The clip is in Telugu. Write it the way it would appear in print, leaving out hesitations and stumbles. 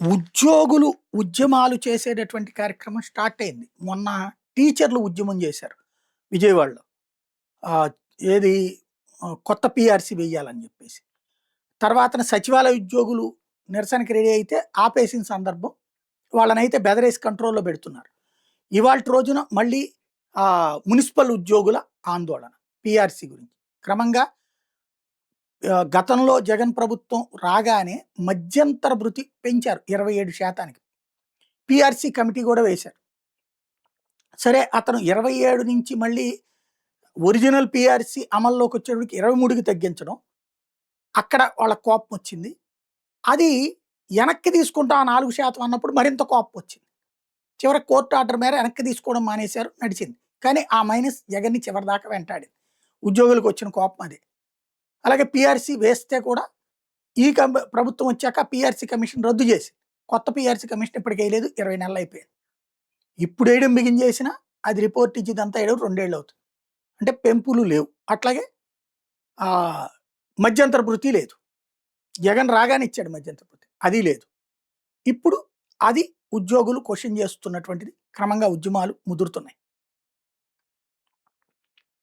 ఉద్యోగులు ఉద్యమాలు చేసేటటువంటి కార్యక్రమం స్టార్ట్ అయింది. మొన్న టీచర్లు ఉద్యమం చేశారు విజయవాడలో. ఆహ్, ఏది కొత్త పీఆర్సీ వెయ్యాలని జెప్పేసి. తర్వాతన సచివాలయ ఉద్యోగులు నిరసనకి రెడీ అయితే ఆపేసిన సందర్భం. వాళ్ళనైతే బెదరేసి కంట్రోల్‌లో బెడుతున్నారు. ఇవాల్టి రోజున మళ్ళీ మునిసిపల్ ఉద్యోగుల ఆందోళన పీఆర్సీ గురించి. క్రమంగా గతంలో జగన్ ప్రభుత్వం రాగానే మధ్యంతర భృతి పెంచారు 27% పీఆర్సీ కమిటీ గూడా వేశారు. సరే అతను 27 నుంచి మళ్ళీ ఒరిజినల్ పీఆర్సీ అమల్లోకొచ్చేటప్పటికి 23కి తగ్గించడం. అక్కడ వాళ్ళకి కోపమొచ్చింది. అది వెనక్కి తీసుకుంటా 4% అన్నప్పుడు మరింత కోపమొచ్చింది. చివరికి కోర్ట్ ఆర్డర్ మేర వెనక్కి తీసుకోవడం మానేశారు. నడిచింది. కానీ ఆ మైనస్ జగన్‌ని చివరిదాకా వెంటాడింది. ఉద్యోగులకొచ్చిన కోపం అదే. అలాగే పీఆర్సీ వేస్తే కూడా ఈ ప్రభుత్వం వచ్చాక పీఆర్సీ కమిషన్ రద్దు చేసింది. కొత్త పీఆర్సీ కమిషన్ ఇప్పటికేయలేదు. 20 నెలలయిపోయింది. ఇప్పుడేయడం బిగిన్ అది రిపోర్ట్ ఇచ్చి ఇదంతా ఏయడం 2 ఏళ్ళు అవుతుంది. అంటే పెంపులు లేవు. అట్లాగే ఆహ్, మధ్యంతర భృతి లేదు. జగన్ రాగానే ఇచ్చాడు మధ్యంతర భృతి. అది లేదు. ఇప్పుడు అది ఉద్యోగులు క్వెషన్ చేస్తున్నటువంటిది. క్రమంగా ఉద్యమాలు ముదురుతున్నాయి.